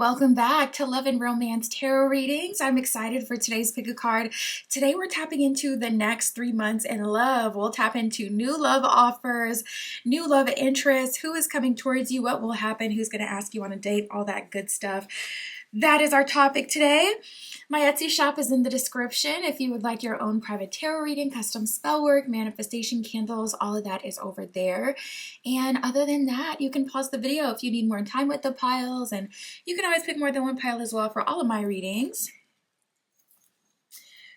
welcome back to Love and Romance Tarot Readings. I'm excited for today's pick a card. Today we're tapping into the next 3 months in love. We'll tap into new love offers, new love interests, who is coming towards you, what will happen, who's going to ask you on a date, all that good stuff. That is our topic today. My Etsy shop is in the description. If you would like your own private tarot reading, custom spell work, manifestation candles, all of that is over there. And other than that, you can pause the video if you need more time with the piles, and you can always pick more than one pile as well for all of my readings.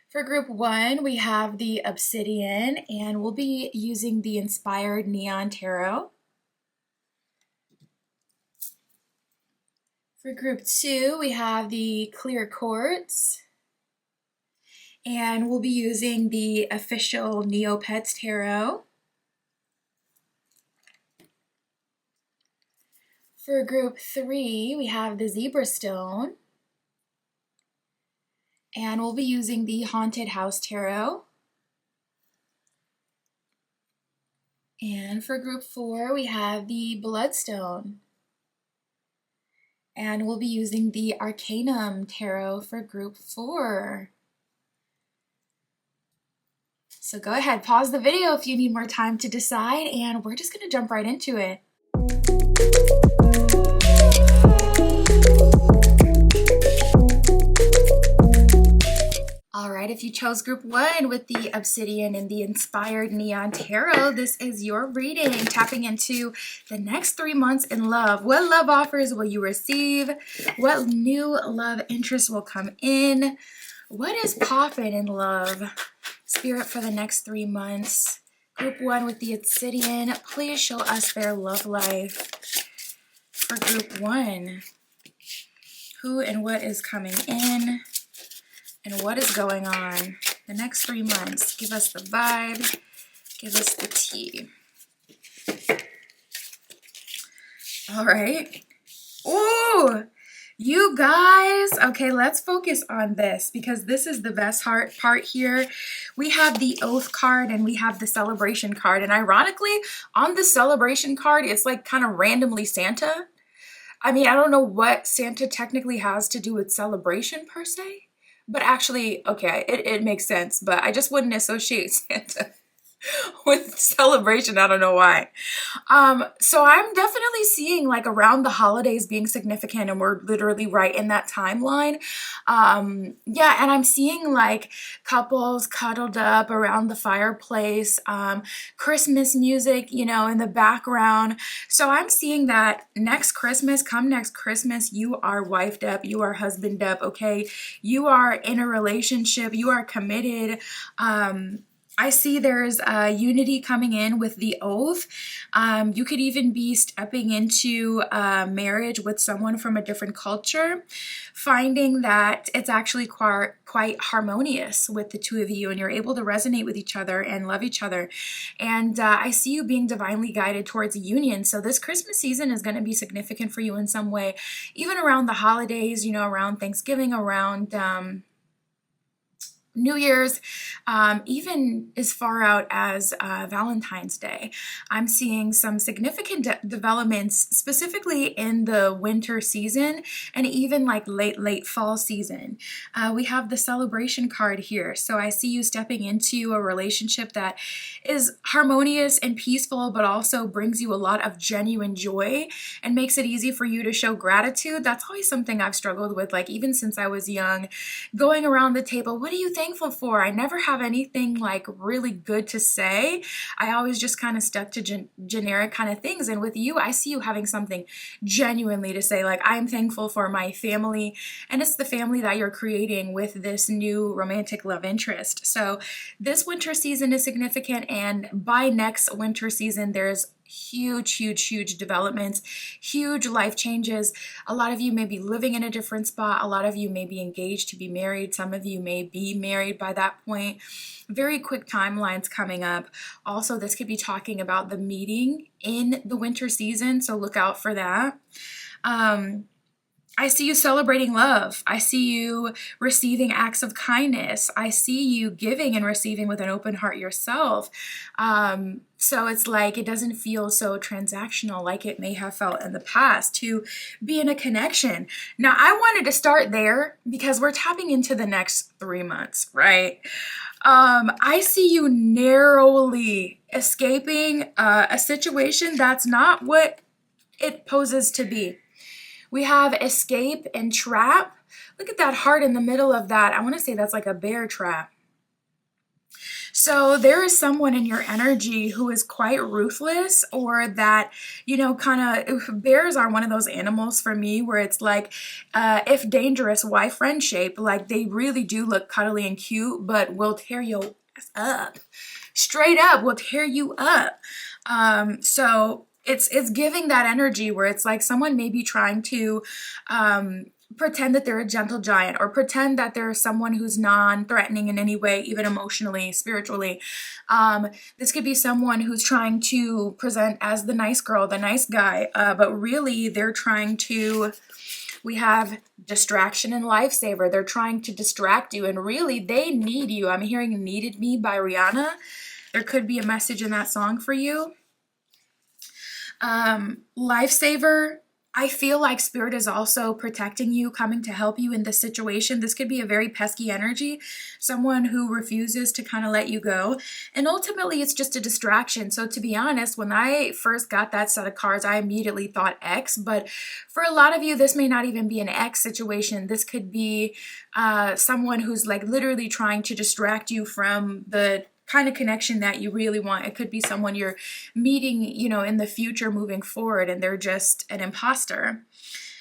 For group 1, we have the Obsidian, and we'll be using the Inspired Neon Tarot. For group 2, we have the Clear Quartz, and we'll be using the official Neopets Tarot. For group 3, we have the Zebra Stone, and we'll be using the Haunted House Tarot. And for group 4, we have the Bloodstone, and we'll be using the Arcanum Tarot for group 4. So go ahead, pause the video if you need more time to decide, and we're just going to jump right into it. All right, if you chose group 1 with the Obsidian and the Inspired Neon Tarot, this is your reading, tapping into the next 3 months in love. What love offers will you receive? What new love interest will come in? What is popping in love? Spirit for the next 3 months. Group 1 with the Obsidian, please show us their love life. For group 1, who and what is coming in? And what is going on the next 3 months? Give us the vibe. Give us the tea. All right. Ooh, you guys. Okay, let's focus on this because this is the best part here. We have the Oath card and we have the Celebration card. And ironically, on the Celebration card, it's like kind of randomly Santa. I mean, I don't know what Santa technically has to do with celebration per se. But actually, okay, it makes sense, but I just wouldn't associate Santa with celebration. I don't know why. So I'm definitely seeing like around the holidays being significant, and we're literally right in that timeline. Yeah, and I'm seeing like couples cuddled up around the fireplace, Christmas music, you know, in the background. So I'm seeing that next Christmas, come next Christmas, you are wifed up, you are husband up, okay? You are in a relationship, you are committed. I see there's unity coming in with the Oath. You could even be stepping into marriage with someone from a different culture, finding that it's actually quite harmonious with the two of you, and you're able to resonate with each other and love each other. And I see you being divinely guided towards a union. So this Christmas season is going to be significant for you in some way, even around the holidays, you know, around Thanksgiving, around New Year's, even as far out as Valentine's Day. I'm seeing some significant developments specifically in the winter season and even like late fall season. We have the Celebration card here. So I see you stepping into a relationship that is harmonious and peaceful, but also brings you a lot of genuine joy and makes it easy for you to show gratitude. That's always something I've struggled with, like even since I was young, going around the table, what do you thankful for? I never have anything like really good to say. I always just kind of stuck to generic kind of things. And with you, I see you having something genuinely to say, like I'm thankful for my family, and it's the family that you're creating with this new romantic love interest. So this winter season is significant, and by next winter season, there's huge developments, huge life changes. A lot of you may be living in a different spot. A lot of you may be engaged to be married. Some of you may be married by that point. Very quick timelines coming up. Also, this could be talking about the meeting in the winter season, so look out for that. I see you celebrating love. I see you receiving acts of kindness. I see you giving and receiving with an open heart yourself. So it's like it doesn't feel so transactional like it may have felt in the past to be in a connection. Now, I wanted to start there because we're tapping into the next 3 months, right? I see you narrowly escaping a situation that's not what it poses to be. We have escape and trap. Look at that heart in the middle of that. I want to say that's like a bear trap. So there is someone in your energy who is quite ruthless, or that, kind of, bears are one of those animals for me where it's like, if dangerous, why friend shape? Like they really do look cuddly and cute, but will tear your ass up. Straight up, will tear you up. So it's giving that energy where it's like someone may be trying to pretend that they're a gentle giant, or pretend that they're someone who's non-threatening in any way, even emotionally, spiritually. This could be someone who's trying to present as the nice girl, the nice guy, but really they're trying to, we have distraction and lifesaver. They're trying to distract you, and really they need you. I'm hearing Needed Me by Rihanna. There could be a message in that song for you. Lifesaver, I feel like Spirit is also protecting you, coming to help you in this situation. This could be a very pesky energy, someone who refuses to kind of let you go. And ultimately, it's just a distraction. So to be honest, when I first got that set of cards, I immediately thought X. But for a lot of you, this may not even be an X situation. This could be someone who's like literally trying to distract you from the kind of connection that you really want. It could be someone you're meeting, in the future moving forward, and they're just an imposter.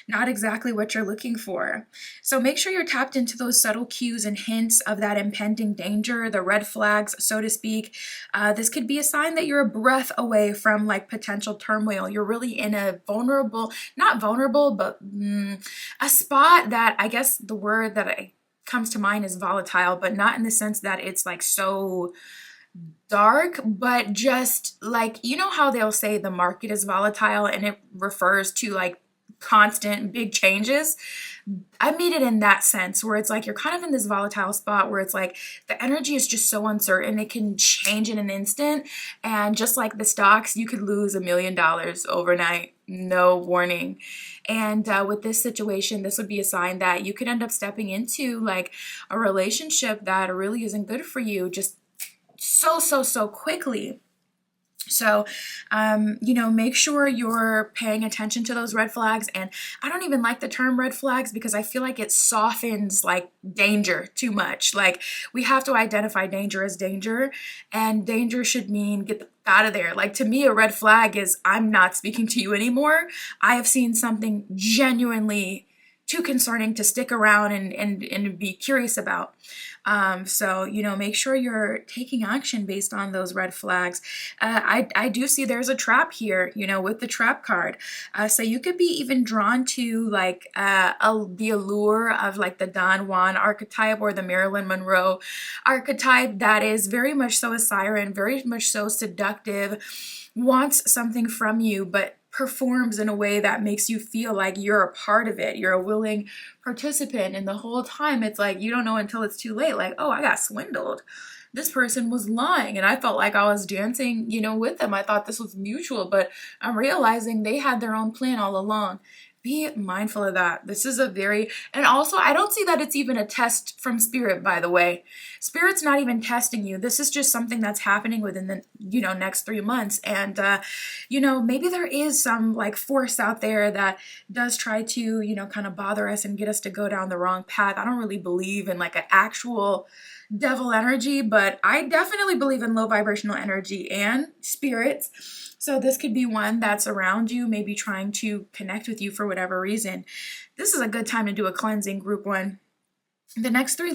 Not exactly what you're looking for. So make sure you're tapped into those subtle cues and hints of that impending danger, the red flags, so to speak. This could be a sign that you're a breath away from like potential turmoil. You're really in a not vulnerable, but a spot that, I guess the word that comes to mind is volatile, but not in the sense that it's like so dark, but just like, how they'll say the market is volatile, and it refers to like constant big changes. I mean it in that sense where it's like you're kind of in this volatile spot where it's like the energy is just so uncertain. It can change in an instant, and just like the stocks, you could lose $1 million overnight, no warning. And with this situation, this would be a sign that you could end up stepping into like a relationship that really isn't good for you, just so quickly. So, make sure you're paying attention to those red flags. And I don't even like the term red flags because I feel like it softens like danger too much. Like we have to identify danger as danger, and danger should mean get out of there. Like to me, a red flag is I'm not speaking to you anymore. I have seen something genuinely too concerning to stick around and be curious about. So, make sure you're taking action based on those red flags. I do see there's a trap here, with the trap card. So you could be even drawn to like the allure of like the Don Juan archetype or the Marilyn Monroe archetype that is very much so a siren, very much so seductive, wants something from you, but performs in a way that makes you feel like you're a part of it. You're a willing participant. And the whole time it's like you don't know until it's too late. Like, oh, I got swindled. This person was lying and I felt like I was dancing, with them. I thought this was mutual, but I'm realizing they had their own plan all along. Be mindful of that. This is and also I don't see that it's even a test from Spirit, by the way. Spirit's not even testing you. This is just something that's happening within the, next 3 months. And, maybe there is some like force out there that does try to, kind of bother us and get us to go down the wrong path. I don't really believe in like an actual devil energy, but I definitely believe in low vibrational energy and spirits. So this could be one that's around you, maybe trying to connect with you for whatever reason. This is a good time to do a cleansing, group one. The next 3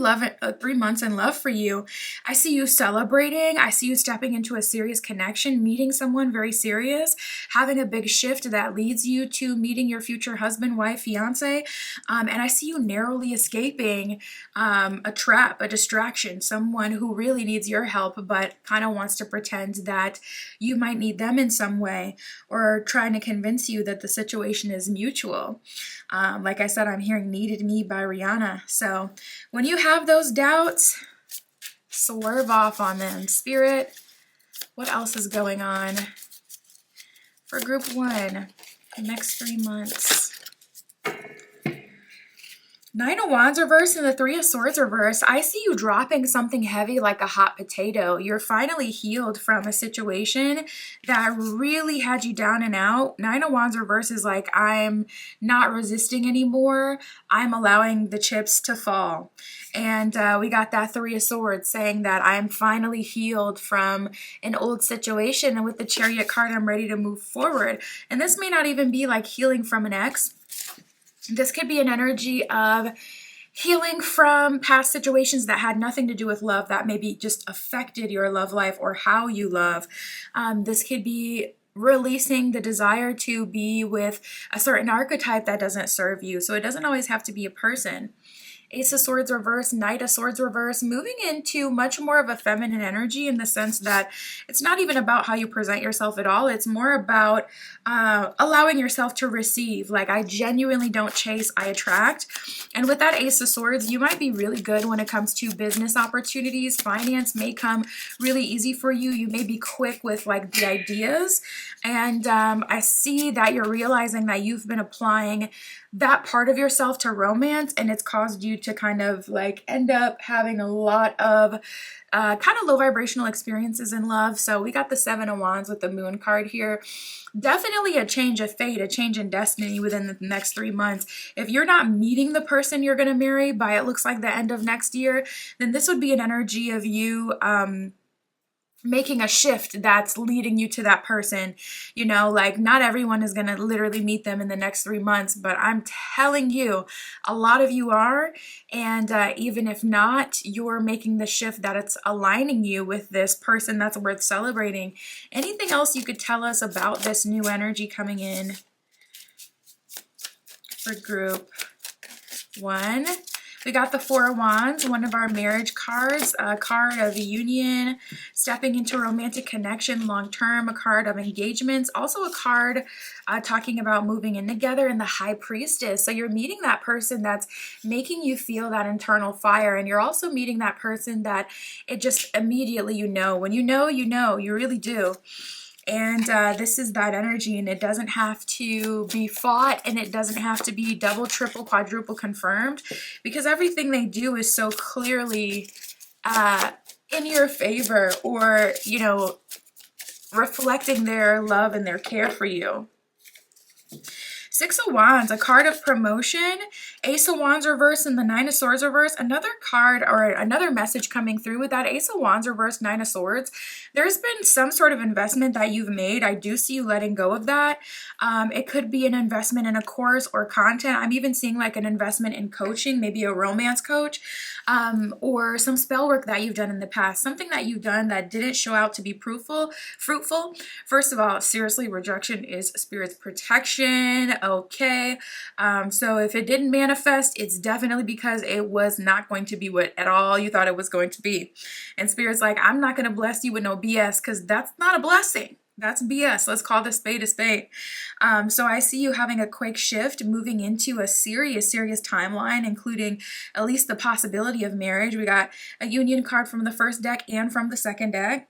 months in love for you, I see you celebrating. I see you stepping into a serious connection, meeting someone very serious, having a big shift that leads you to meeting your future husband, wife, fiance. And I see you narrowly escaping a trap, a distraction, someone who really needs your help, but kind of wants to pretend that you might need them in some way, or trying to convince you that the situation is mutual. Like I said, I'm hearing Needed Me by Rihanna. So when you have those doubts, swerve off on them. Spirit, what else is going on for group 1 the next 3 months? 9 of Wands reversed and the 3 of Swords reversed. I see you dropping something heavy like a hot potato. You're finally healed from a situation that really had you down and out. 9 of Wands reversed is like, I'm not resisting anymore. I'm allowing the chips to fall. And we got that 3 of Swords saying that I am finally healed from an old situation. And with the Chariot card, I'm ready to move forward. And this may not even be like healing from an ex. This could be an energy of healing from past situations that had nothing to do with love, that maybe just affected your love life or how you love. This could be releasing the desire to be with a certain archetype that doesn't serve you. So it doesn't always have to be a person. Ace of Swords reverse, Knight of Swords reverse, moving into much more of a feminine energy in the sense that it's not even about how you present yourself at all. It's more about allowing yourself to receive. Like, I genuinely don't chase, I attract. And with that Ace of Swords, you might be really good when it comes to business opportunities. Finance may come really easy for you. You may be quick with like the ideas. And I see that you're realizing that you've been applying that part of yourself to romance, and it's caused you to kind of like end up having a lot of kind of low vibrational experiences in love. So we got the 7 of Wands with the Moon card here. Definitely a change of fate, a change in destiny within the next 3 months. If you're not meeting the person you're going to marry by it looks like the end of next year, then this would be an energy of you making a shift that's leading you to that person. You know, like not everyone is going to literally meet them in the next 3 months, but I'm telling you, a lot of you are. And even if not, you're making the shift that it's aligning you with this person that's worth celebrating. Anything else you could tell us about this new energy coming in for group 1? We got the 4 of Wands, one of our marriage cards, a card of union, stepping into a romantic connection long-term, a card of engagements, also a card talking about moving in together, and the High Priestess. So you're meeting that person that's making you feel that internal fire, and you're also meeting that person that it just immediately you know. When you know, you really do. And this is that energy, and it doesn't have to be fought, and it doesn't have to be double, triple, quadruple confirmed, because everything they do is so clearly in your favor, or, you know, reflecting their love and their care for you. 6 of Wands, a card of promotion, Ace of Wands reverse, and the 9 of Swords reverse. Another card or another message coming through with that Ace of Wands reverse, 9 of Swords. There's been some sort of investment that you've made. I do see you letting go of that. It could be an investment in a course or content. I'm even seeing like an investment in coaching, maybe a romance coach, or some spell work that you've done in the past, something that you've done that didn't show out to be fruitful. First of all, seriously, rejection is spirit's protection. Okay. So if it didn't manifest, it's definitely because it was not going to be what at all you thought it was going to be. And spirit's like, I'm not going to bless you with no BS, because that's not a blessing. That's BS. Let's call this spade a spade. So I see you having a quick shift, moving into a serious timeline, including at least the possibility of marriage. We got a union card from the first deck and from the second deck.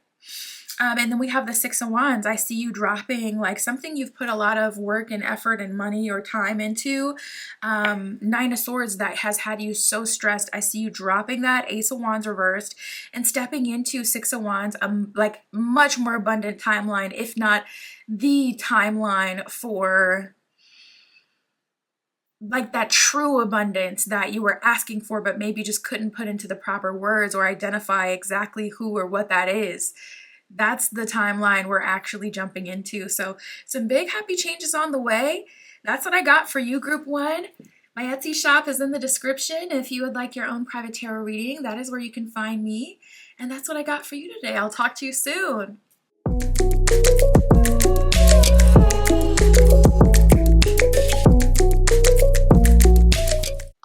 And then we have the 6 of Wands. I see you dropping like something you've put a lot of work and effort and money or time into. 9 of Swords that has had you so stressed. I see you dropping that Ace of Wands reversed and stepping into 6 of Wands, like much more abundant timeline, if not the timeline for like that true abundance that you were asking for, but maybe just couldn't put into the proper words or identify exactly who or what that is. That's the timeline we're actually jumping into. So some big happy changes on the way. That's what I got for you, group 1. My Etsy shop is in the description. If you would like your own private tarot reading, that is where you can find me. And that's what I got for you today. I'll talk to you soon.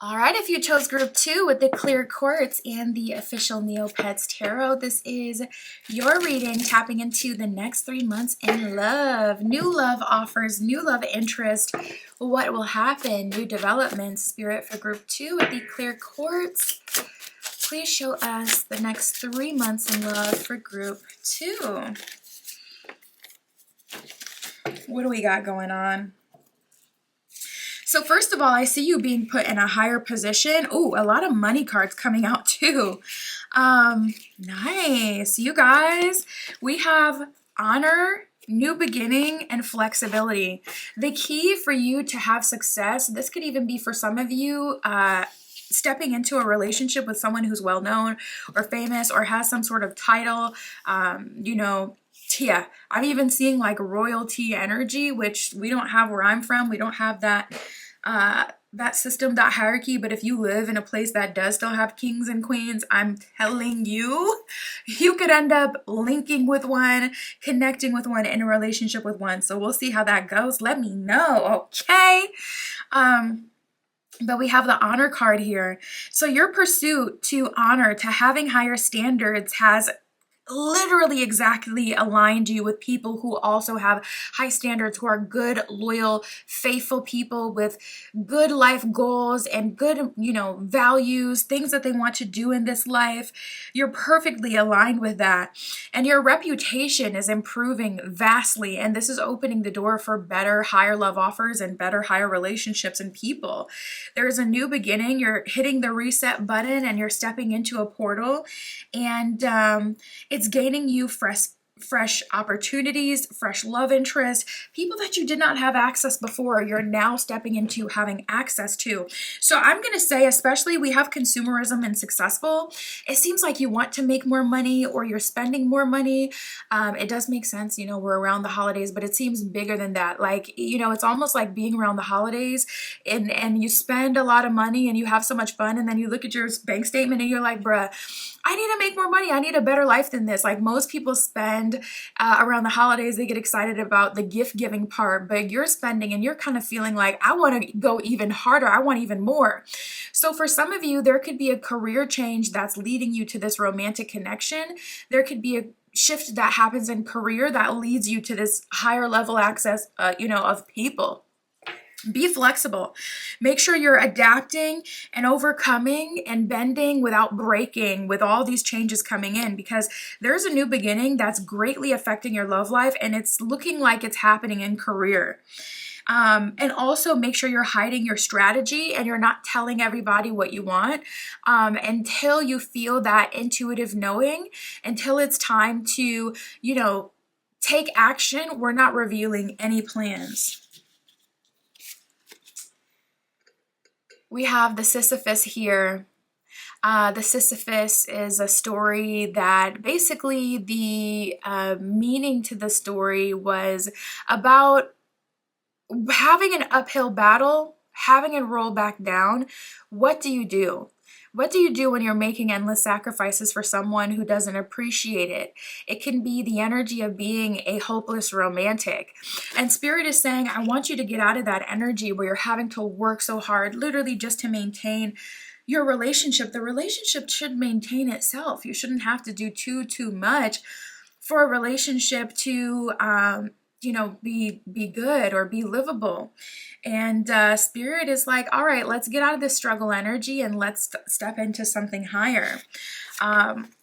All right. right, if you chose group 2 with the clear quartz and the official Neopets Tarot, this is your reading, tapping into the next 3 months in love. New love offers, new love interest. What will happen? New developments, Spirit, for group 2 with the clear quartz. Please show us the next 3 months in love for group 2. What do we got going on? So first of all, I see you being put in a higher position. Ooh, a lot of money cards coming out too. Nice. You guys, we have honor, new beginning, and flexibility. The key for you to have success, this could even be for some of you, stepping into a relationship with someone who's well known or famous or has some sort of title, you know, yeah, I'm even seeing like royalty energy, which we don't have where I'm from. We don't have that that system, that hierarchy. But if you live in a place that does still have kings and queens, I'm telling you, you could end up linking with one, connecting with one, in a relationship with one. So we'll see how that goes. Let me know, okay? But we have the honor card here. So your pursuit to honor, to having higher standards, has literally exactly aligned you with people who also have high standards, who are good, loyal, faithful people with good life goals and good, you know, values, things that they want to do in this life. You're perfectly aligned with that. And your reputation is improving vastly. And this is opening the door for better, higher love offers and better, higher relationships and people. There's a new beginning. You're hitting the reset button and you're stepping into a portal. And it's gaining you fresh opportunities, fresh love interest, people that you did not have access before, you're now stepping into having access to. So I'm going to say, especially we have consumerism and successful, it seems like you want to make more money or you're spending more money. It does make sense, you know, we're around the holidays, but it seems bigger than that. Like, you know, it's almost like being around the holidays and you spend a lot of money and you have so much fun, and then you look at your bank statement and you're like, bruh, I need to make more money. I need a better life than this. Like, most people spend around the holidays, they get excited about the gift giving part, but you're spending and you're kind of feeling like, I want to go even harder. I want even more. So for some of you, there could be a career change that's leading you to this romantic connection. There could be a shift that happens in career that leads you to this higher level access, you know, of people. Be flexible. Make sure you're adapting and overcoming and bending without breaking with all these changes coming in, because there's a new beginning that's greatly affecting your love life, and it's looking like it's happening in career. And also make sure you're hiding your strategy and you're not telling everybody what you want until you feel that intuitive knowing, until it's time to, you know, take action. We're not revealing any plans. We have the Sisyphus here. The Sisyphus is a story that basically the meaning to the story was about having an uphill battle, having it roll back down. What do you do? What do you do when you're making endless sacrifices for someone who doesn't appreciate it? It can be the energy of being a hopeless romantic. And Spirit is saying, I want you to get out of that energy where you're having to work so hard, literally just to maintain your relationship. The relationship should maintain itself. You shouldn't have to do too much for a relationship to you know, be good or be livable. And Spirit is like, all right, let's get out of this struggle energy and let's step into something higher.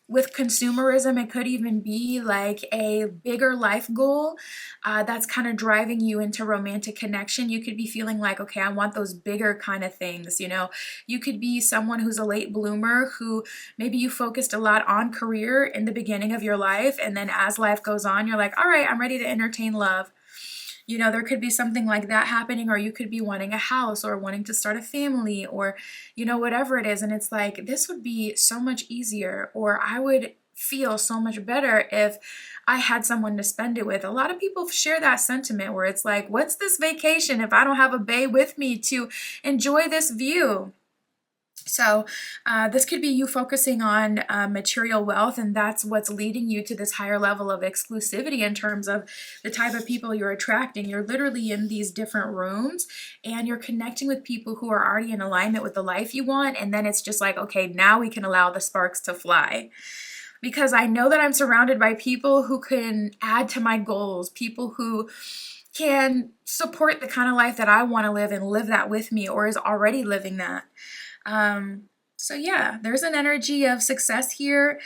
With consumerism, it could even be like a bigger life goal that's kind of driving you into romantic connection. You could be feeling like, okay, I want those bigger kind of things, you know. You could be someone who's a late bloomer who maybe you focused a lot on career in the beginning of your life, and then as life goes on, you're like, all right, I'm ready to entertain love. You know, there could be something like that happening, or you could be wanting a house or wanting to start a family or, you know, whatever it is. And it's like, this would be so much easier, or I would feel so much better if I had someone to spend it with. A lot of people share that sentiment where it's like, what's this vacation if I don't have a bae with me to enjoy this view? So this could be you focusing on material wealth, and that's what's leading you to this higher level of exclusivity in terms of the type of people you're attracting. You're literally in these different rooms and you're connecting with people who are already in alignment with the life you want, and then it's just like, okay, now we can allow the sparks to fly. Because I know that I'm surrounded by people who can add to my goals, people who can support the kind of life that I want to live and live that with me, or is already living that. So yeah, there's an energy of success here,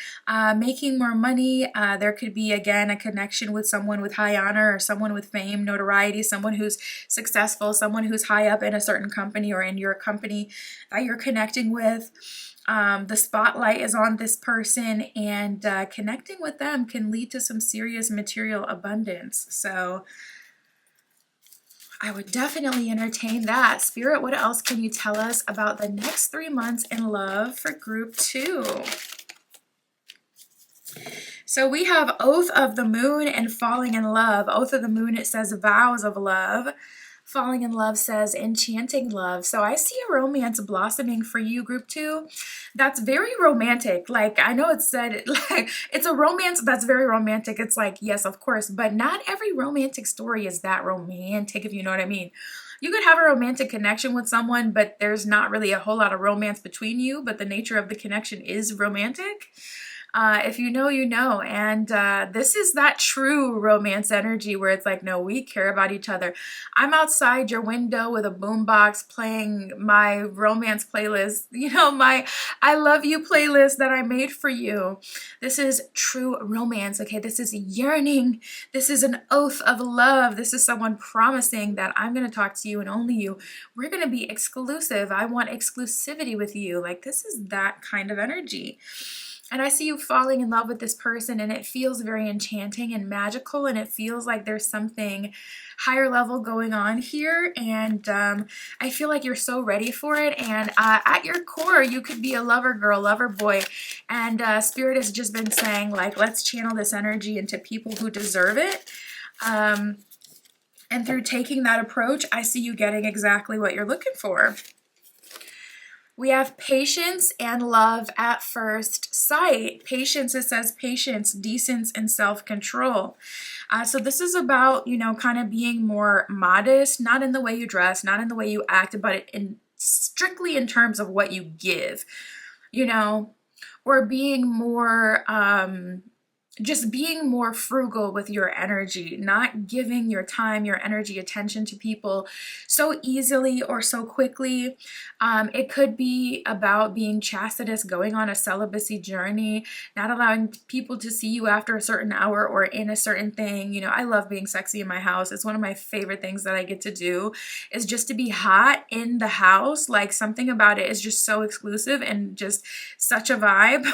making more money. There could be, again, a connection with someone with high honor or someone with fame, notoriety, someone who's successful, someone who's high up in a certain company or in your company that you're connecting with. The spotlight is on this person, and connecting with them can lead to some serious material abundance. So I would definitely entertain that. Spirit, what else can you tell us about the next 3 months in love for group 2? So we have Oath of the Moon and Falling in Love. Oath of the Moon, it says vows of love. Falling in Love says enchanting love. So I see a romance blossoming for you, group 2. That's very romantic. Like, I know it said, like, it's a romance that's very romantic. It's like, yes, of course, but not every romantic story is that romantic, if you know what I mean. You could have a romantic connection with someone, but there's not really a whole lot of romance between you, but the nature of the connection is romantic. If you know, you know. And this is that true romance energy where it's like, no, we care about each other. I'm outside your window with a boombox playing my romance playlist, you know, my I love you playlist that I made for you. This is true romance, okay? This is yearning. This is an oath of love. This is someone promising that I'm going to talk to you and only you. We're going to be exclusive. I want exclusivity with you. Like, this is that kind of energy. And I see you falling in love with this person, and it feels very enchanting and magical, and it feels like there's something higher level going on here, and I feel like you're so ready for it. And at your core, you could be a lover girl, lover boy, and Spirit has just been saying, like, let's channel this energy into people who deserve it. And through taking that approach, I see you getting exactly what you're looking for. We have patience and love at first sight. Patience, it says patience, decence, and self-control. So this is about, you know, kind of being more modest, not in the way you dress, not in the way you act, but strictly in terms of what you give, you know, or being more, just being more frugal with your energy, not giving your time, your energy, attention to people so easily or so quickly. It could be about being chastitous, going on a celibacy journey, not allowing people to see you after a certain hour or in a certain thing. You know, I love being sexy in my house. It's one of my favorite things that I get to do, is just to be hot in the house. Like, something about it is just so exclusive and just such a vibe.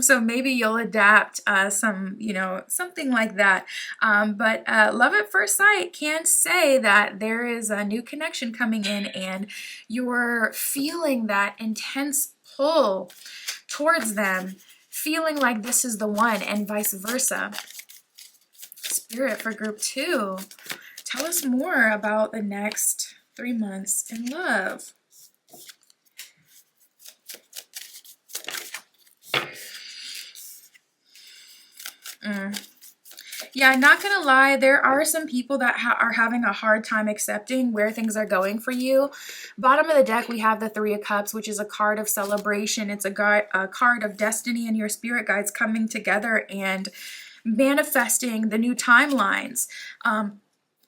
So maybe you'll adapt some, you know, something like that. But love at first sight can say that there is a new connection coming in, and you're feeling that intense pull towards them, feeling like this is the one, and vice versa. Spirit, for group 2, tell us more about the next 3 months in love. Yeah, not gonna lie, there are some people that are having a hard time accepting where things are going for you. Bottom of the deck, we have the 3 of Cups, which is a card of celebration. It's a card of destiny and your spirit guides coming together and manifesting the new timelines.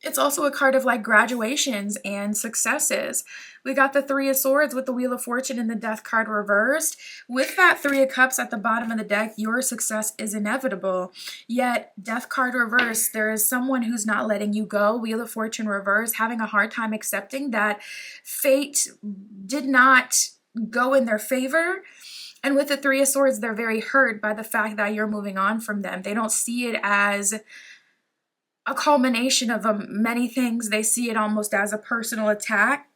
It's also a card of like graduations and successes. We got the 3 of Swords with the Wheel of Fortune and the Death card reversed. With that 3 of Cups at the bottom of the deck, your success is inevitable. Yet, Death card reversed, there is someone who's not letting you go. Wheel of Fortune reversed, having a hard time accepting that fate did not go in their favor. And with the 3 of Swords, they're very hurt by the fact that you're moving on from them. They don't see it as a culmination of many things. They see it almost as a personal attack.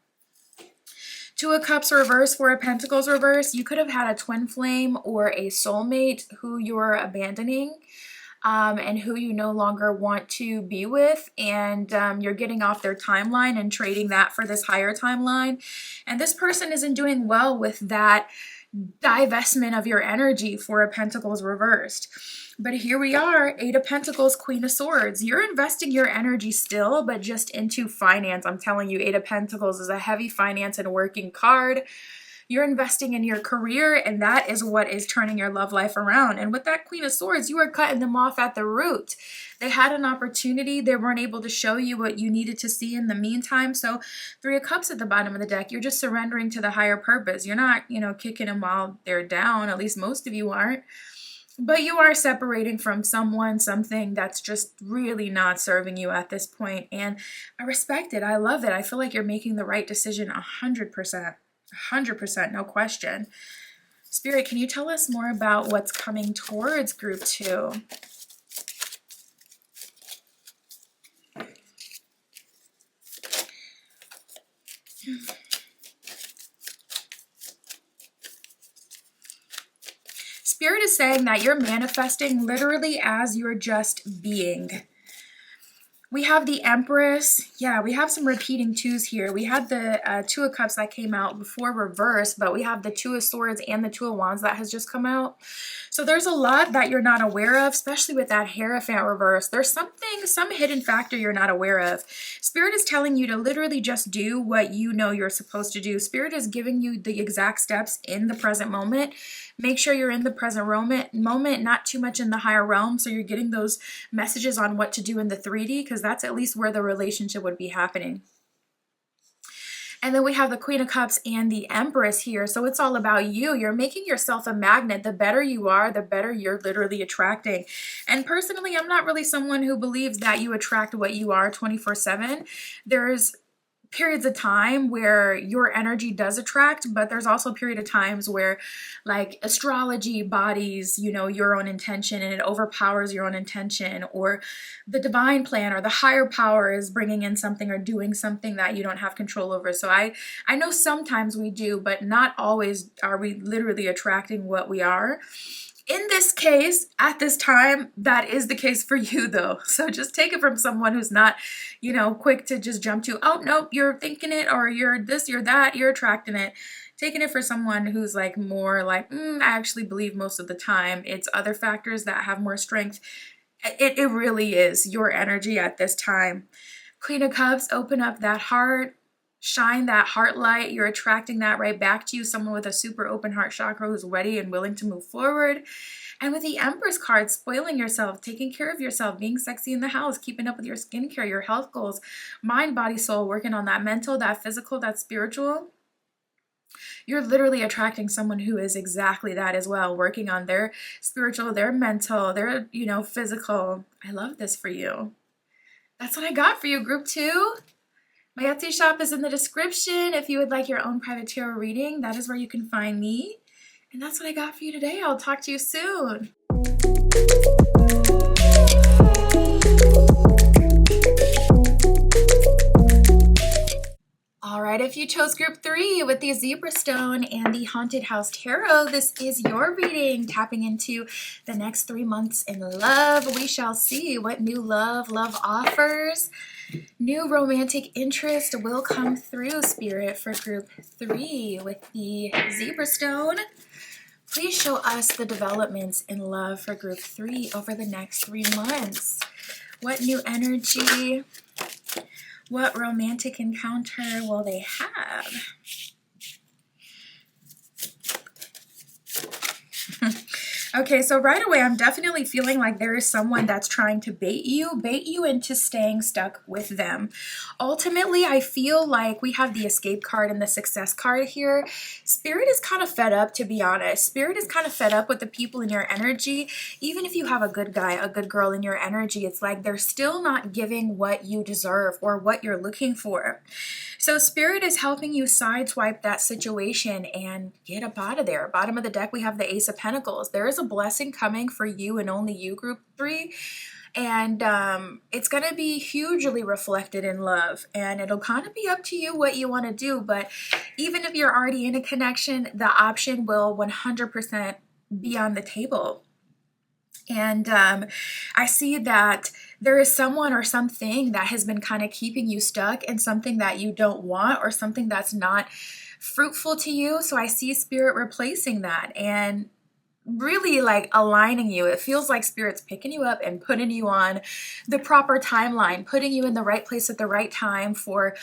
2 of Cups reverse, 4 of Pentacles reverse. You could have had a twin flame or a soulmate who you're abandoning. and who you no longer want to be with, and you're getting off their timeline and trading that for this higher timeline. And this person isn't doing well with that divestment of your energy for a Pentacles reversed. But here we are, Eight of Pentacles, Queen of Swords. You're investing your energy still, but just into finance. I'm telling you, Eight of Pentacles is a heavy finance and working card. You're investing in your career, and that is what is turning your love life around. And with that Queen of Swords, you are cutting them off at the root. They had an opportunity. They weren't able to show you what you needed to see in the meantime. So Three of Cups at the bottom of the deck, you're just surrendering to the higher purpose. You're not, kicking them while they're down. At least most of you aren't. But you are separating from someone, something that's just really not serving you at this point. And I respect it. I love it. I feel like you're making the right decision 100%. 100%, no question. Spirit, can you tell us more about what's coming towards group 2? Spirit is saying that you're manifesting literally as you're just being. We have the Empress. Yeah, we have some repeating twos here. We had the Two of Cups that came out before reverse, but we have the Two of Swords and the Two of Wands that has just come out. So there's a lot that you're not aware of, especially with that Hierophant reverse. There's some hidden factor you're not aware of. Spirit is telling you to literally just do what you know you're supposed to do. Spirit is giving you the exact steps in the present moment. Make sure you're in the present moment, not too much in the higher realm, so you're getting those messages on what to do in the 3D, because that's at least where the relationship would be happening. And then we have the Queen of Cups and the Empress here. So it's all about you. You're making yourself a magnet. The better you are, the better you're literally attracting. And personally, I'm not really someone who believes that you attract what you are 24/7. There's periods of time where your energy does attract, but there's also a period of times where, like, astrology bodies, your own intention, and it overpowers your own intention, or the divine plan or the higher power is bringing in something or doing something that you don't have control over. So I know sometimes we do, but not always are we literally attracting what we are. In this case, at this time, that is the case for you, though. So just take it from someone who's not, quick to just jump to, oh, nope, you're thinking it, or you're this, you're that, you're attracting it. Taking it for someone who's like more like, I actually believe most of the time it's other factors that have more strength. It really is your energy at this time. Queen of Cups, open up that heart. Shine that heart light. You're attracting that right back to you. Someone with a super open heart chakra who's ready and willing to move forward. And with the Empress card, spoiling yourself, taking care of yourself, being sexy in the house, keeping up with your skincare, your health goals, mind, body, soul, working on that mental, that physical, that spiritual. You're literally attracting someone who is exactly that as well, working on their spiritual, their mental, their, physical. I love this for you. That's what I got for you, group 2. My Etsy shop is in the description. If you would like your own private tarot reading, that is where you can find me. And that's what I got for you today. I'll talk to you soon. All right, if you chose group 3 with the Zebra Stone and the Haunted House Tarot, this is your reading, tapping into the next 3 months in love. We shall see what new love offers. New romantic interest will come through, Spirit, for group 3 with the Zebra Stone. Please show us the developments in love for group 3 over the next 3 months. What new energy, what romantic encounter will they have? Okay, so right away, I'm definitely feeling like there is someone that's trying to bait you into staying stuck with them. Ultimately, I feel like we have the Escape card and the Success card here. Spirit is kind of fed up, to be honest. Spirit is kind of fed up with the people in your energy. Even if you have a good guy, a good girl in your energy, it's like they're still not giving what you deserve or what you're looking for. So Spirit is helping you sideswipe that situation and get up out of there. Bottom of the deck, we have the Ace of Pentacles. There is a blessing coming for you and only you, group 3. And it's going to be hugely reflected in love. And it'll kind of be up to you what you want to do. But even if you're already in a connection, the option will 100% be on the table. And I see that there is someone or something that has been kind of keeping you stuck in something that you don't want or something that's not fruitful to you. So I see Spirit replacing that and really like aligning you. It feels like Spirit's picking you up and putting you on the proper timeline, putting you in the right place at the right time for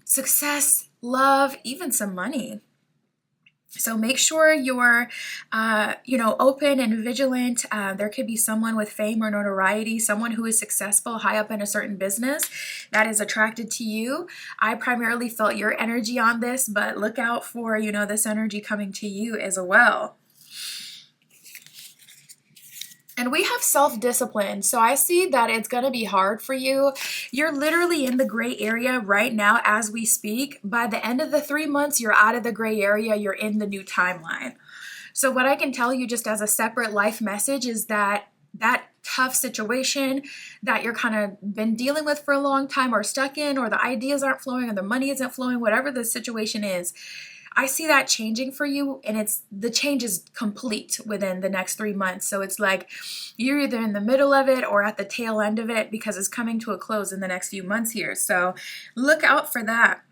success, love, even some money. So make sure you're, open and vigilant. There could be someone with fame or notoriety, someone who is successful, high up in a certain business that is attracted to you. I primarily felt your energy on this, but look out for, this energy coming to you as well. And we have self-discipline. So I see that it's going to be hard for you. You're literally in the gray area right now as we speak. By the end of the 3 months, you're out of the gray area. You're in the new timeline. So what I can tell you just as a separate life message is that tough situation that you're kind of been dealing with for a long time or stuck in, or the ideas aren't flowing or the money isn't flowing, whatever the situation is, I see that changing for you, and the change is complete within the next 3 months. So it's like you're either in the middle of it or at the tail end of it, because it's coming to a close in the next few months here. So look out for that.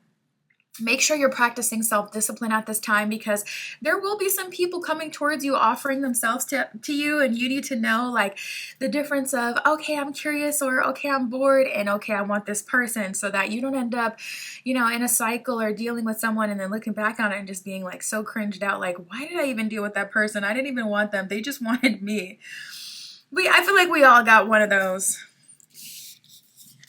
Make sure you're practicing self-discipline at this time, because there will be some people coming towards you offering themselves to you, and you need to know like the difference of, okay, I'm curious, or okay, I'm bored, and okay, I want this person, so that you don't end up, in a cycle or dealing with someone and then looking back on it and just being like so cringed out, like, why did I even deal with that person? I didn't even want them. They just wanted me. I feel like we all got one of those.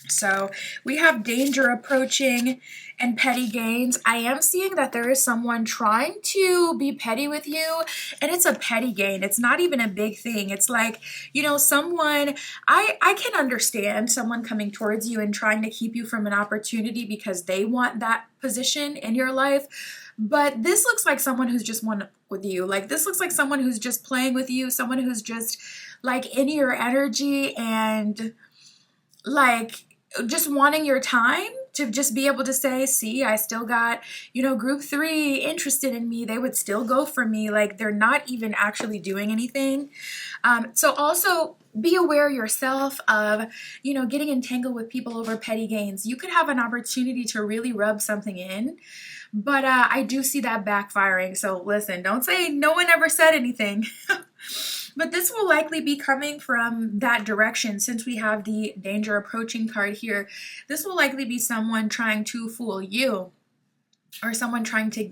So we have danger approaching and petty gains. I am seeing that there is someone trying to be petty with you, and it's a petty gain. It's not even a big thing. It's like, someone, I can understand someone coming towards you and trying to keep you from an opportunity because they want that position in your life. But this looks like someone who's just one with you. Like, this looks like someone who's just playing with you, someone who's just like in your energy and like just wanting your time to just be able to say, see, I still got, group 3 interested in me. They would still go for me. Like, they're not even actually doing anything. So also be aware yourself of, getting entangled with people over petty gains. You could have an opportunity to really rub something in, but I do see that backfiring. So listen, don't say no one ever said anything. But this will likely be coming from that direction, since we have the danger approaching card here. This will likely be someone trying to fool you, or someone trying to,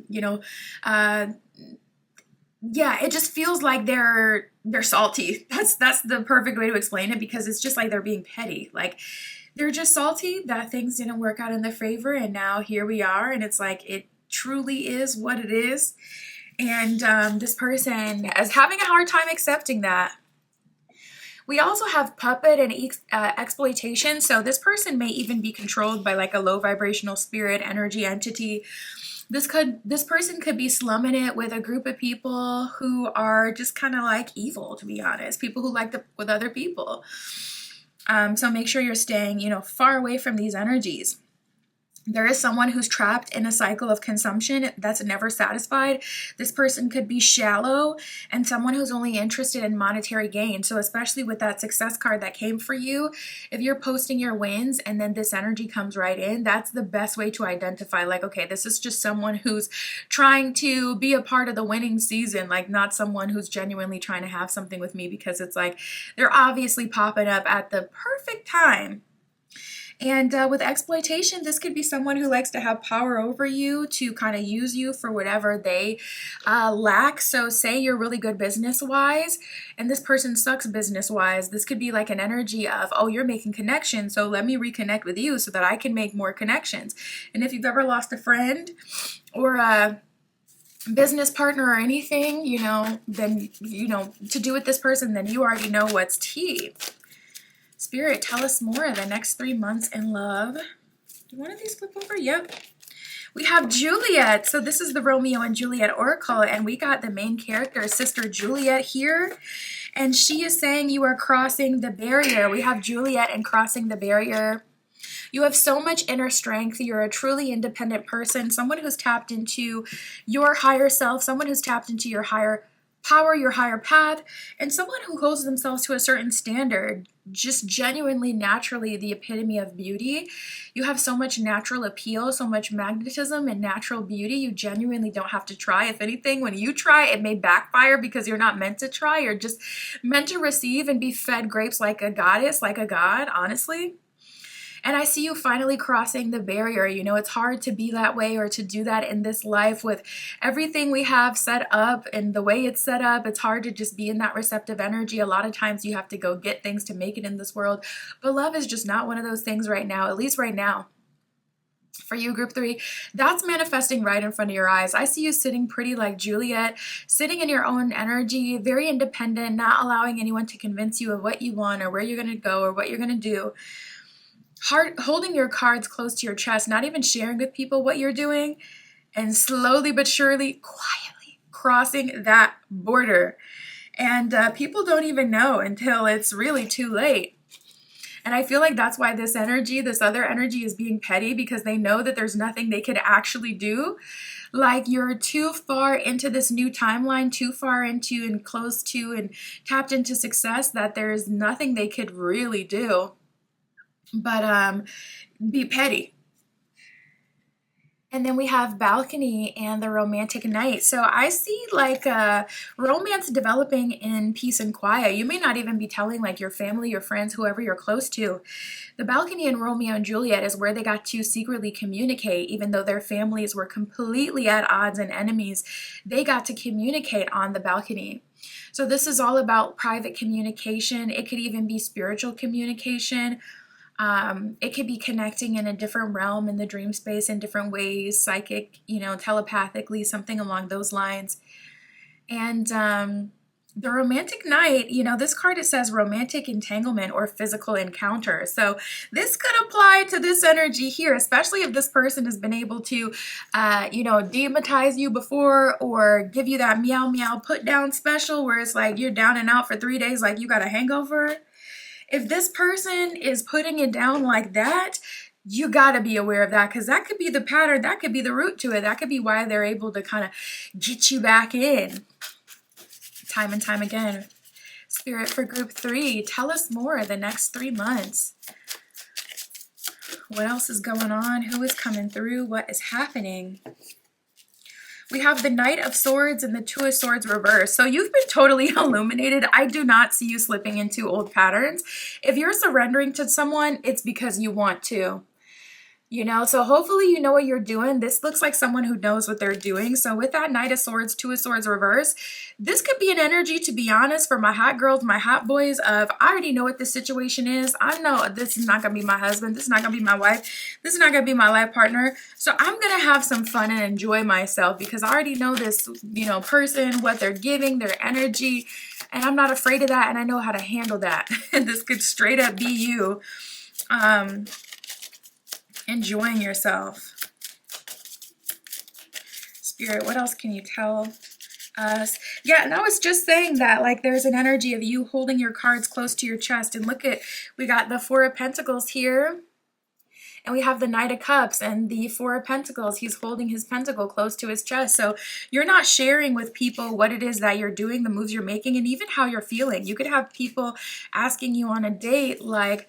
it just feels like they're salty. That's the perfect way to explain it, because it's just like they're being petty. Like, they're just salty that things didn't work out in their favor, and now here we are, and it's like it truly is what it is. And this person is having a hard time accepting that. We also have puppet and exploitation. So this person may even be controlled by like a low vibrational spirit energy entity. This person could be slumming it with a group of people who are just kind of like evil, to be honest. People who like to with other people. So make sure you're staying, far away from these energies. There is someone who's trapped in a cycle of consumption that's never satisfied. This person could be shallow and someone who's only interested in monetary gain. So especially with that success card that came for you, if you're posting your wins and then this energy comes right in, that's the best way to identify, like, okay, this is just someone who's trying to be a part of the winning season, like not someone who's genuinely trying to have something with me, because it's like they're obviously popping up at the perfect time. And with exploitation, this could be someone who likes to have power over you, to kind of use you for whatever they lack. So say you're really good business-wise and this person sucks business-wise. This could be like an energy of, oh, you're making connections, so let me reconnect with you so that I can make more connections. And if you've ever lost a friend or a business partner or anything, then, to do with this person, then you already know what's tea. Spirit, tell us more of the next 3 months in love. Do one of these flip over? Yep. We have Juliet. So this is the Romeo and Juliet Oracle, and we got the main character, Sister Juliet here. And she is saying you are crossing the barrier. We have Juliet and crossing the barrier. You have so much inner strength. You're a truly independent person, someone who's tapped into your higher self, someone who's tapped into your higher power, your higher path, and someone who holds themselves to a certain standard, just genuinely, naturally the epitome of beauty. You have so much natural appeal, so much magnetism and natural beauty. You genuinely don't have to try. If anything, when you try, it may backfire because you're not meant to try. You're just meant to receive and be fed grapes like a goddess, like a god, honestly. And I see you finally crossing the barrier. You know, it's hard to be that way or to do that in this life with everything we have set up and the way it's set up. It's hard to just be in that receptive energy. A lot of times you have to go get things to make it in this world. But love is just not one of those things right now, at least right now. For you, group 3, that's manifesting right in front of your eyes. I see you sitting pretty like Juliet, sitting in your own energy, very independent, not allowing anyone to convince you of what you want or where you're going to go or what you're going to do. Holding your cards close to your chest, not even sharing with people what you're doing, and slowly but surely, quietly crossing that border. And people don't even know until it's really too late. And I feel like that's why this energy, this other energy, is being petty, because they know that there's nothing they could actually do. Like, you're too far into this new timeline, too far into and close to and tapped into success, that there's nothing they could really do but be petty. And then we have balcony and the romantic night. So I see like romance developing in peace and quiet. You may not even be telling like your family, your friends, whoever you're close to. The balcony in Romeo and Juliet is where they got to secretly communicate, even though their families were completely at odds and enemies. They got to communicate on the balcony. So this is all about private communication. It could even be spiritual communication. It could be connecting in a different realm in the dream space in different ways, psychic, telepathically, something along those lines. And the romantic night, this card, it says romantic entanglement or physical encounter. So this could apply to this energy here, especially if this person has been able to, dematize you before or give you that meow meow put down special where it's like you're down and out for 3 days like you got a hangover. If this person is putting it down like that, you got to be aware of that, because that could be the pattern. That could be the root to it. That could be why they're able to kind of get you back in time and time again. Spirit, for group 3, tell us more the next 3 months. What else is going on? Who is coming through? What is happening? We have the Knight of Swords and the Two of Swords reversed. So you've been totally illuminated. I do not see you slipping into old patterns. If you're surrendering to someone, it's because you want to. So hopefully you know what you're doing. This looks like someone who knows what they're doing. So with that Knight of Swords, Two of Swords reverse, this could be an energy, to be honest, for my hot girls, my hot boys, of I already know what this situation is. I know this is not going to be my husband. This is not going to be my wife. This is not going to be my life partner. So I'm going to have some fun and enjoy myself because I already know this, person, what they're giving, their energy, and I'm not afraid of that, and I know how to handle that. This could straight up be you. Enjoying yourself. Spirit, what else can you tell us? Yeah, and I was just saying that, like, there's an energy of you holding your cards close to your chest. And look at, we got the Four of Pentacles here. And we have the Knight of Cups and the Four of Pentacles. He's holding his pentacle close to his chest. So you're not sharing with people what it is that you're doing, the moves you're making, and even how you're feeling. You could have people asking you on a date, like,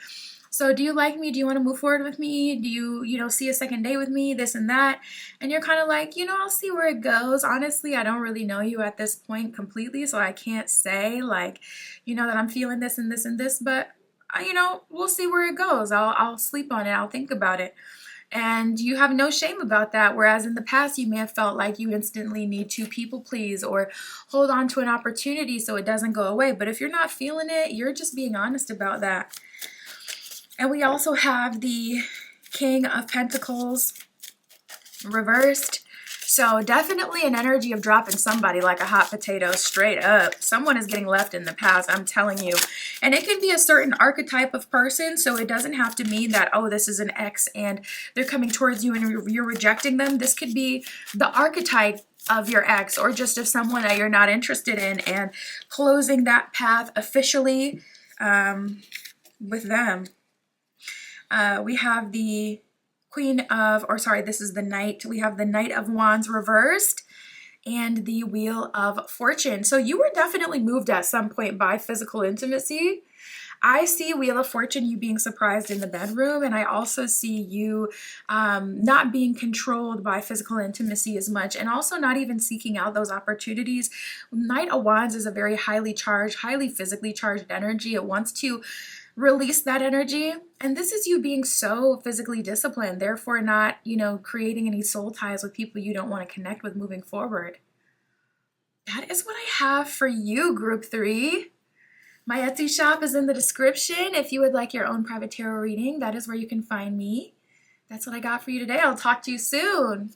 so do you like me? Do you want to move forward with me? Do you, see a second date with me? This and that. And you're kind of like, I'll see where it goes. Honestly, I don't really know you at this point completely, so I can't say like, that I'm feeling this and this and this, but we'll see where it goes. I'll sleep on it. I'll think about it. And you have no shame about that. Whereas in the past, you may have felt like you instantly need to people please or hold on to an opportunity so it doesn't go away. But if you're not feeling it, you're just being honest about that. And we also have the King of Pentacles reversed. So definitely an energy of dropping somebody like a hot potato, straight up. Someone is getting left in the past, I'm telling you. And it can be a certain archetype of person, so it doesn't have to mean that, oh, this is an ex and they're coming towards you and you're rejecting them. This could be the archetype of your ex, or just of someone that you're not interested in, and closing that path officially with them. We have the this is the Knight. We have the Knight of Wands reversed and the Wheel of Fortune. So you were definitely moved at some point by physical intimacy. I see Wheel of Fortune, you being surprised in the bedroom, and I also see you not being controlled by physical intimacy as much, and also not even seeking out those opportunities. Knight of Wands is a very highly charged, highly physically charged energy. It wants to release that energy, and this is you being so physically disciplined, therefore not, creating any soul ties with people you don't want to connect with moving forward. That is what I have for you, Group 3. My Etsy shop is in the description. If you would like your own private tarot reading, that is where you can find me. That's what I got for you today. I'll talk to you soon.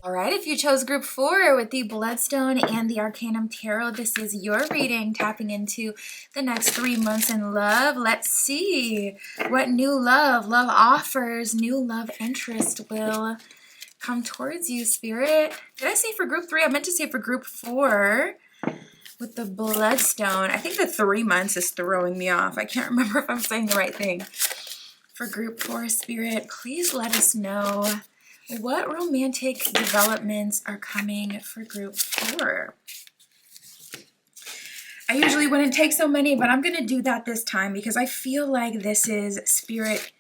All right, if you chose Group 4 with the Bloodstone and the Arcanum Tarot, this is your reading, tapping into the next 3 months in love. Let's see what new love offers, new love interest will come towards you, Spirit. Did I say for Group 3? I meant to say for Group 4 with the Bloodstone. I think the 3 months is throwing me off. I can't remember if I'm saying the right thing. For Group 4, Spirit, please let us know what romantic developments are coming for Group 4. I usually wouldn't take so many, but I'm going to do that this time because I feel like this is Spirit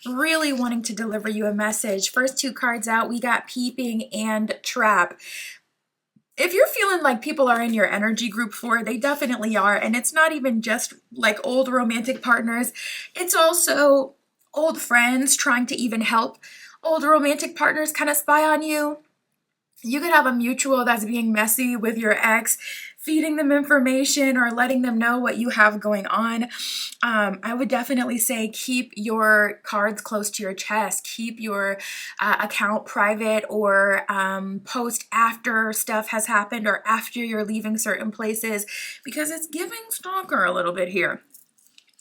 really wanting to deliver you a message. First 2 cards out, we got Peeping and Trap. If you're feeling like people are in your energy, Group 4, they definitely are. And it's not even just like old romantic partners. It's also old friends trying to even help old romantic partners kind of spy on you. You could have a mutual that's being messy with your ex, feeding them information or letting them know what you have going on. I would definitely say keep your cards close to your chest. Keep your account private, or post after stuff has happened or after you're leaving certain places, because it's giving stalker a little bit here.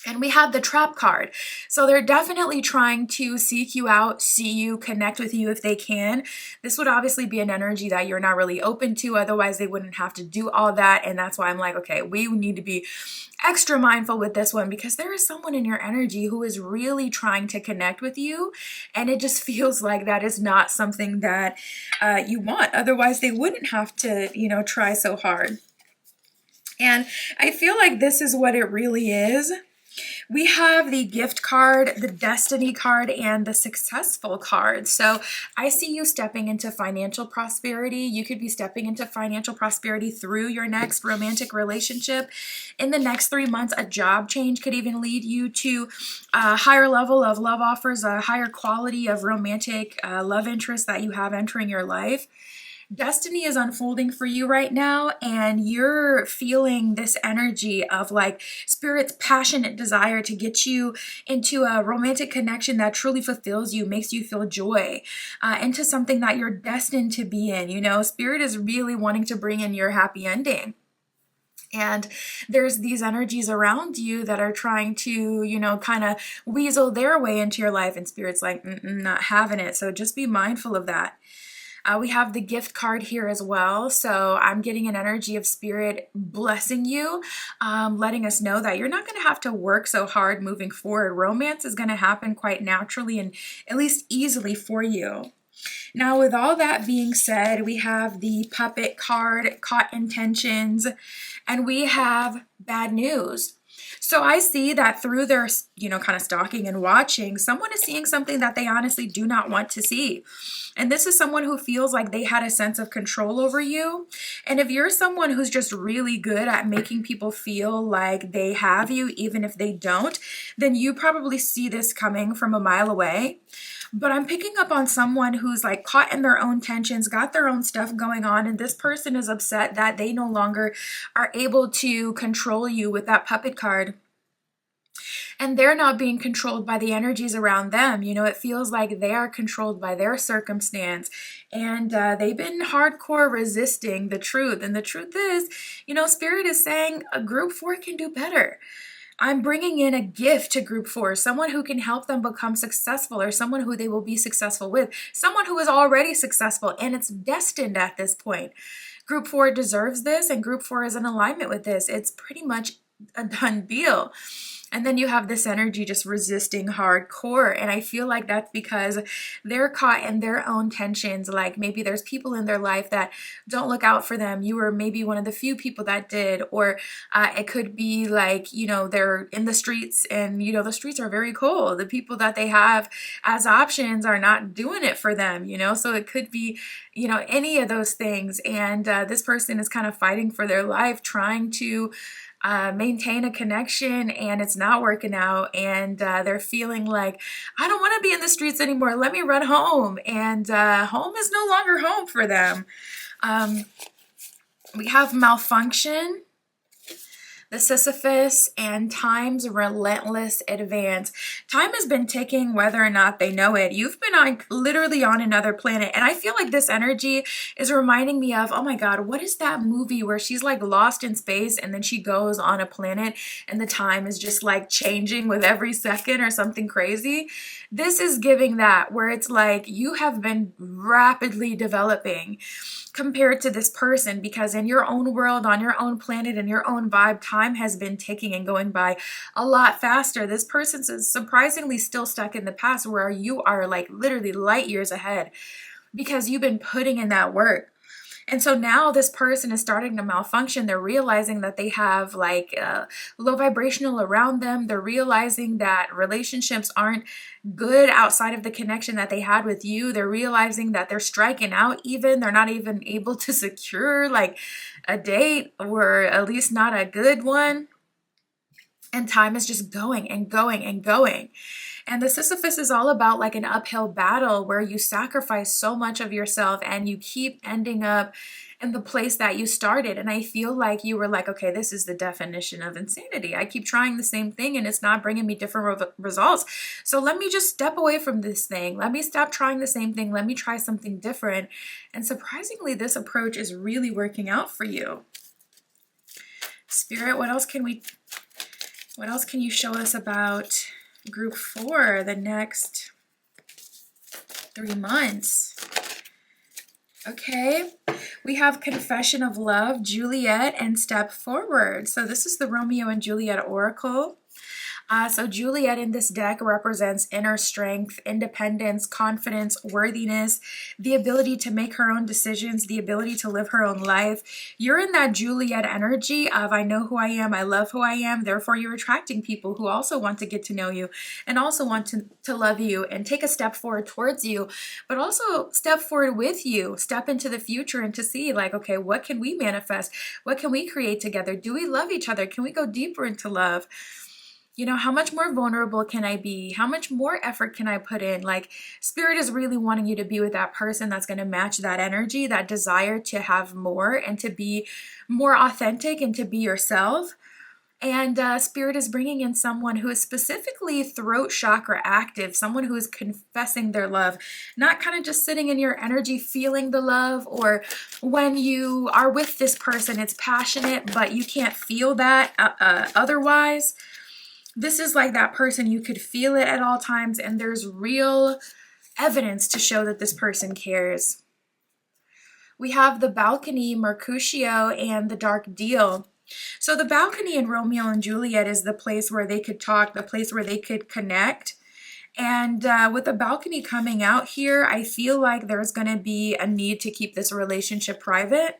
And we have the Trap card. So they're definitely trying to seek you out, see you, connect with you if they can. This would obviously be an energy that you're not really open to. Otherwise, they wouldn't have to do all that. And that's why I'm like, okay, we need to be extra mindful with this one, because there is someone in your energy who is really trying to connect with you. And it just feels like that is not something that you want. Otherwise, they wouldn't have to, try so hard. And I feel like this is what it really is. We have the Gift card, the Destiny card, and the Successful card. So I see you stepping into financial prosperity. You could be stepping into financial prosperity through your next romantic relationship. In the next 3 months, a job change could even lead you to a higher level of love offers, a higher quality of romantic love interest that you have entering your life. Destiny is unfolding for you right now, and you're feeling this energy of like Spirit's passionate desire to get you into a romantic connection that truly fulfills you, makes you feel joy, into something that you're destined to be in. Spirit is really wanting to bring in your happy ending. And there's these energies around you that are trying to, kind of weasel their way into your life, and Spirit's like, not having it. So just be mindful of that. We have the Gift card here as well. So I'm getting an energy of Spirit blessing you, letting us know that you're not going to have to work so hard moving forward. Romance is going to happen quite naturally and at least easily for you. Now, with all that being said, we have the Puppet card, Caught Intentions, and we have Bad News. So I see that through their, kind of stalking and watching, someone is seeing something that they honestly do not want to see. And this is someone who feels like they had a sense of control over you. And if you're someone who's just really good at making people feel like they have you, even if they don't, then you probably see this coming from a mile away. But I'm picking up on someone who's like caught in their own tensions, got their own stuff going on, and this person is upset that they no longer are able to control you with that Puppet card. And they're not being controlled by the energies around them. It feels like they are controlled by their circumstance. And they've been hardcore resisting the truth. And the truth is, Spirit is saying a Group 4 can do better. I'm bringing in a gift to Group 4, someone who can help them become successful, or someone who they will be successful with, someone who is already successful, and it's destined at this point. Group 4 deserves this, and Group 4 is in alignment with this. It's pretty much a done deal. And then you have this energy just resisting hardcore. And I feel like that's because they're caught in their own tensions. Like maybe there's people in their life that don't look out for them. You were maybe one of the few people that did. Or it could be like, you know, they're in the streets and, you know, the streets are very cold. The people that they have as options are not doing it for them, you know? So it could be, you know, any of those things. And this person is kind of fighting for their life, trying to maintain a connection, and it's not working out, and they're feeling like, I don't want to be in the streets anymore, let me run home. And home is no longer home for them. We have malfunction, the Sisyphus, and time's relentless advance. Time has been ticking whether or not they know it. You've been on literally on another planet. And I feel like this energy is reminding me of, oh my God, what is that movie where she's like lost in space and then she goes on a planet and the time is just like changing with every second or something crazy? This is giving that, where it's like you have been rapidly developing compared to this person, because in your own world, on your own planet, in your own vibe, time has been ticking and going by a lot faster. This person's surprisingly still stuck in the past, where you are like literally light years ahead because you've been putting in that work. And so now this person is starting to malfunction. They're realizing that they have like low vibrational around them. They're realizing that relationships aren't good outside of the connection that they had with you. They're realizing that they're striking out even. They're not even able to secure like a date, or at least not a good one. And time is just going and going and going. And the Sisyphus is all about like an uphill battle where you sacrifice so much of yourself and you keep ending up in the place that you started. And I feel like you were like, okay, this is the definition of insanity. I keep trying the same thing and it's not bringing me different results. So let me just step away from this thing. Let me stop trying the same thing. Let me try something different. And surprisingly, this approach is really working out for you. Spirit, what else can you show us about Group 4 the next 3 months? Okay, we have Confession of Love, Juliet, and Step Forward. So this is the Romeo and Juliet Oracle. So Juliet in this deck represents inner strength, independence, confidence, worthiness, the ability to make her own decisions, the ability to live her own life. You're in that Juliet energy of, I know who I am, I love who I am, therefore you're attracting people who also want to get to know you and also want to love you and take a step forward towards you, but also step forward with you, step into the future and to see like, okay, what can we manifest? What can we create together? Do we love each other? Can we go deeper into love? You know, how much more vulnerable can I be? How much more effort can I put in? Like, Spirit is really wanting you to be with that person that's going to match that energy, that desire to have more and to be more authentic and to be yourself. And Spirit is bringing in someone who is specifically throat chakra active, someone who is confessing their love, not kind of just sitting in your energy feeling the love, or when you are with this person, it's passionate, but you can't feel that otherwise. This is like that person, you could feel it at all times, and there's real evidence to show that this person cares. We have the Balcony, Mercutio, and the Dark Deal. So the balcony in Romeo and Juliet is the place where they could talk, the place where they could connect. And with the balcony coming out here, I feel like there's going to be a need to keep this relationship private.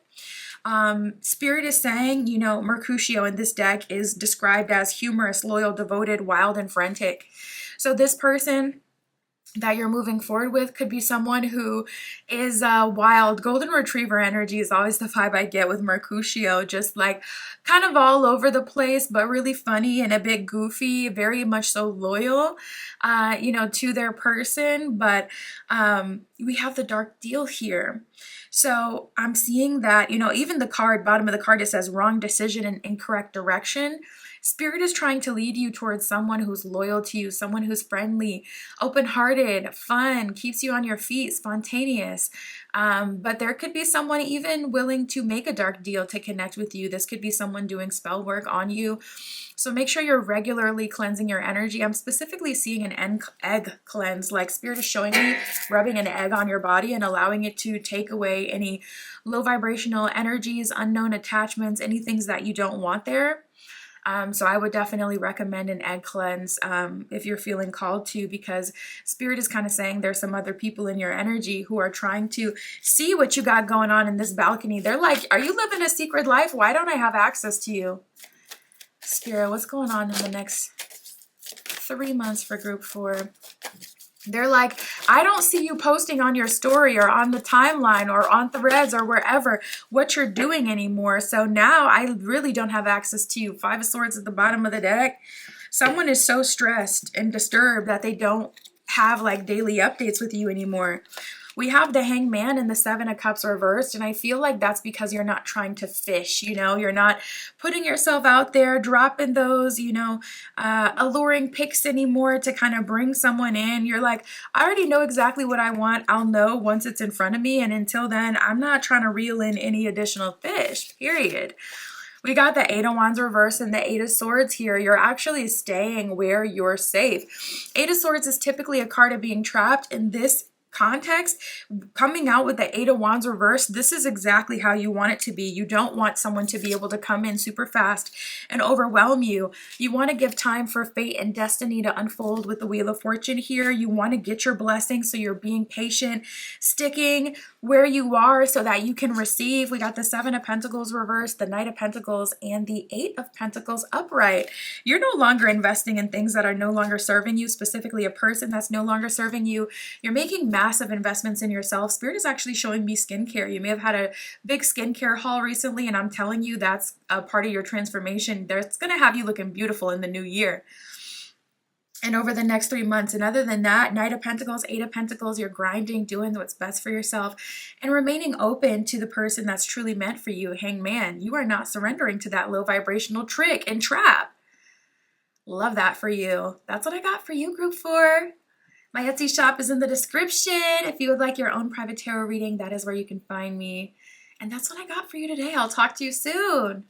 Spirit is saying, you know, Mercutio in this deck is described as humorous, loyal, devoted, wild, and frantic. So this person that you're moving forward with could be someone who is wild. Golden Retriever energy is always the vibe I get with Mercutio, just like kind of all over the place, but really funny and a bit goofy, very much so loyal, you know, to their person. But we have the Dark Deal here. So I'm seeing that, you know, even the card, bottom of the card, it says wrong decision and incorrect direction. Spirit is trying to lead you towards someone who's loyal to you, someone who's friendly, open-hearted, fun, keeps you on your feet, spontaneous. But there could be someone even willing to make a dark deal to connect with you. This could be someone doing spell work on you. So make sure you're regularly cleansing your energy. I'm specifically seeing an egg cleanse, like Spirit is showing me rubbing an egg on your body and allowing it to take away any low vibrational energies, unknown attachments, any things that you don't want there. So I would definitely recommend an egg cleanse if you're feeling called to, because Spirit is kind of saying there's some other people in your energy who are trying to see what you got going on in this balcony. They're like, are you living a secret life? Why don't I have access to you? Spirit, what's going on in the next 3 months for group 4? They're like, I don't see you posting on your story or on the timeline or on Threads or wherever what you're doing anymore. So now I really don't have access to you. 5 of Swords at the bottom of the deck. Someone is so stressed and disturbed that they don't have like daily updates with you anymore. We have the Hangman and the 7 of Cups reversed, and I feel like that's because you're not trying to fish, you know? You're not putting yourself out there, dropping those, you know, alluring pics anymore to kind of bring someone in. You're like, I already know exactly what I want. I'll know once it's in front of me, and until then, I'm not trying to reel in any additional fish, period. We got the 8 of Wands reversed and the 8 of Swords here. You're actually staying where you're safe. 8 of Swords is typically a card of being trapped. In this context, coming out with the 8 of Wands reversed, this is exactly how you want it to be. You don't want someone to be able to come in super fast and overwhelm you. You want to give time for fate and destiny to unfold with the Wheel of Fortune here. You want to get your blessing, so you're being patient, sticking where you are so that you can receive. We got the 7 of Pentacles reversed, the Knight of Pentacles, and the 8 of Pentacles upright. You're no longer investing in things that are no longer serving you, specifically a person that's no longer serving you. You're making massive investments in yourself. Spirit is actually showing me skincare. You may have had a big skincare haul recently, and I'm telling you that's a part of your transformation. That's going to have you looking beautiful in the new year and over the next 3 months. And other than that, Knight of Pentacles, 8 of Pentacles, you're grinding, doing what's best for yourself, and remaining open to the person that's truly meant for you. Hangman, you are not surrendering to that low vibrational trick and trap. Love that for you. That's what I got for you, group 4. My Etsy shop is in the description. If you would like your own private tarot reading, that is where you can find me. And that's what I got for you today. I'll talk to you soon.